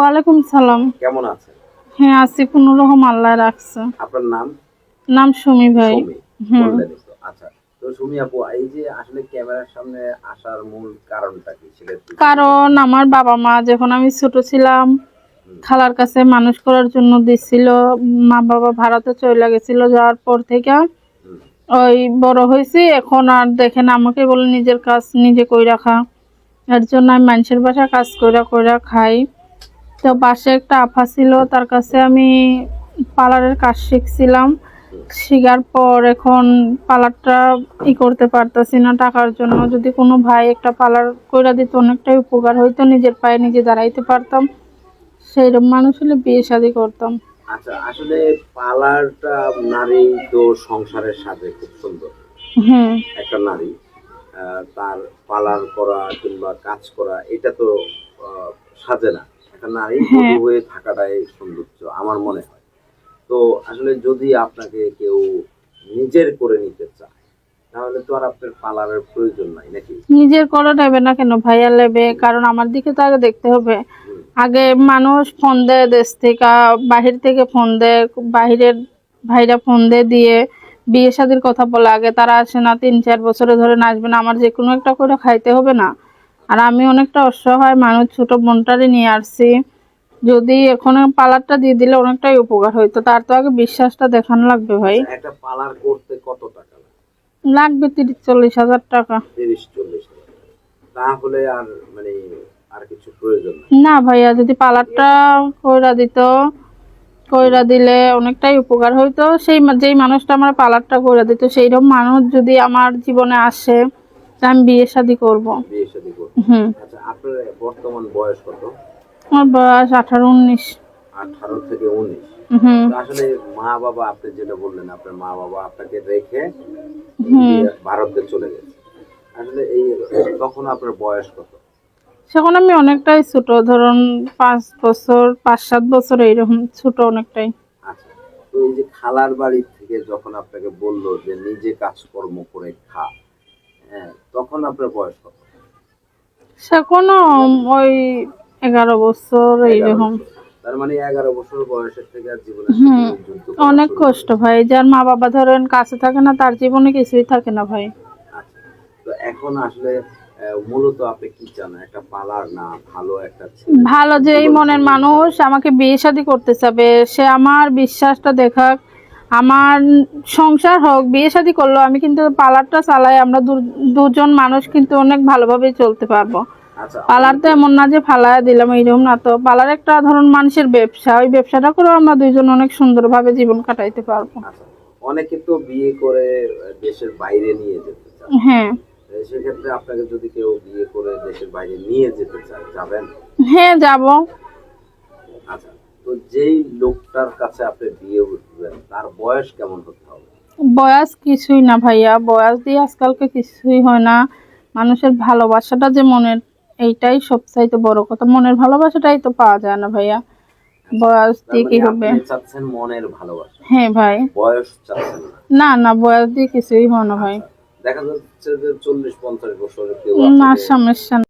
ওয়ালাইকুম সালাম। কেমন আছেন? হ্যাঁ আছি, কোনো রকম আল্লাহ রাখছে। আপনার নাম? নাম সুমি ভাই। সুমি বললেনই তো। আচ্ছা, তো সুমি আপু, এই যে আসলে ক্যামেরার সামনে আসার মূল কারণটা কি সেটা একটু কারণ আমার বাবা মা যখন আমি ছোট ছিলাম খালার কাছে মানুষ করার জন্য দিছিল। মা বাবা ভারতে চলে গেছিল, যাওয়ার পর থেকে ওই বড় হয়েছি। এখন আর দেখেন আমাকে বলে নিজের কাজ নিজে কইরা খা, এর জন্য আমি মানুষের বাসায় কাজ কইরা কইরা খাই। তো পাশে একটা আপা ছিল, তার কাছে আমি পার্লারের কাজ শিখছিলাম। শিখার পর এখন পার্লারটা করতে পারতাছি না টাকার জন্য। যদি কোনো ভাই একটা পার্লার কইরা দিত অনেকটাই উপকার হইতো, নিজের পায়ে নিজে দাঁড়াইতে পারতাম। সেইরকম মানুষ হলে বিয়ে শাদী করতাম। আচ্ছা, আসলে পার্লারটা নারী তো সংসারের সাথে খুব সুন্দর। হুম। একটা নারী তার পার্লার করা কিংবা কাজ করা এটা তো সাজে না। একটা নারী বধূ হয়ে থাকাটাই সৌন্দর্য আমার মনে হয়। তো আসলে যদি আপনাকে কেউ নিজের করে নিতে চায় তাহলে তো আর আপনার পার্লারের প্রয়োজন নাই নাকি? নিজের করে নেবে না কেন ভাইয়া, নেবে। কারণ আমার দিকে তো আগে দেখতে হবে। আগে মানুষ ফোন দেয় দেশ থেকে, বাহির থেকে ফোন দেয়, বাহিরের ভাইরা ফোন দিয়ে বিয়ে শাদীর কথা বলে। আগে তারা আসে না, 3-4 বছরে ধরে আসবে না। আমার যে কোনো একটা করে খাইতে হবে না? আর আমি অনেকটা অসহায় মানুষ, ছোট বোনটারে নিয়ে আসছি। যদি এখন পার্লারটা দিয়ে দিলে অনেকটাই উপকার হইতো। তার তো আগে বিশ্বাসটা দেখানো লাগবে ভাই। একটা পার্লার করতে কত টাকা লাগবে 30-40 হাজার টাকা। 30-40 হাজার? তাহলে আর মানে আর কিছু প্রয়োজন নাই না ভাইয়া, যদি পার্লারটা কইরা দিলে অনেকটাই উপকার হইতো। যেই মানুষটা আমার পার্লারটা কইরা দিত সেইরকম মানুষ যদি আমার জীবনে আসে, আমি বিয়ে শাদী করবো। বিয়ে শাদী করব। আচ্ছা, আপনার বর্তমান বয়স কত? আমার বয়স 18-19। 18 থেকে 19। আসলে মা বাবা, আপনি যেটা বললেন আপনার মা বাবা আপনাকে রেখে ভারতে চলে গেছে, আসলে এই তখন আপনার বয়স কত? সেখন আমি অনেকটাই ছোট, ধরুন 5 বছর 5-7 বছর এইরকম ছোট অনেকটাই। আচ্ছা, তো এই যে খালার বাড়ি থেকে যখন আপনাকে বললো যে নিজে কাজকর্ম করে খা, হ্যাঁ, তখন আপনার বয়স কত? সেখনও ওই 11 বছর এইরকম। তার মানে 11 বছর বয়সের থেকে আর জীবনে অনেক কষ্ট ভাই। যার মা বাবা ধরেন কাছে থাকে না, তার জীবনে কিছুই থাকে না ভাই। আচ্ছা, তো এখন আসলে মূলত আপনি কি চান? একটা পার্লার না ভালো একটা ভালো যেই মনের মানুষ আমাকে বিয়ে শাদী করতে চাবে, সে আমার বিশ্বাসটা দেখাক, আমার সংসার হোক। বিয়ে শাদী করলো আমি কিন্তু পার্লারটা চালাই, আমরা দুজন মানুষ কিন্তু অনেক ভালোভাবে চলতে পারবো। পার্লার তো এমন না যে ফালায়া দিলাম, এইরকম না তো। পার্লার একটা ধরুন মানুষের ব্যবসা, ওই ব্যবসাটা করে আমরা দুইজন অনেক সুন্দরভাবে জীবন কাটাইতে পারবো। অনেকে তো বিয়ে করে দেশের বাইরে নিয়ে যেতে চায়। হ্যাঁ, সেক্ষেত্রে আপনাকে যদি কেউ বিয়ে করে দেশের বাইরে নিয়ে যেতে চায়, যাবেন? হ্যাঁ যাব। আচ্ছা, তো যেই লোকটার কাছে আপনি বিয়ে উঠবেন তার বয়স কেমন হতে হবে? বয়স কিছুই না ভাইয়া, বয়স দিয়ে আজকালকে কিছুই হয় না। মানুষের ভালোবাসাটা যে মনের, এইটাই সবচাইতে বড় কথা। মনের ভালোবাসাটাই তো পাওয়া যায় না ভাইয়া, বয়স দিয়ে কি হবে? আপনি চাচ্ছেন মনের ভালোবাসা? হ্যাঁ ভাই। বয়স চাচ্ছেন না না, বয়স দিয়ে কিছুই হয় না ভাই। দেখা যাচ্ছে যে 40-50 বছরের কেউ না, সমস্যা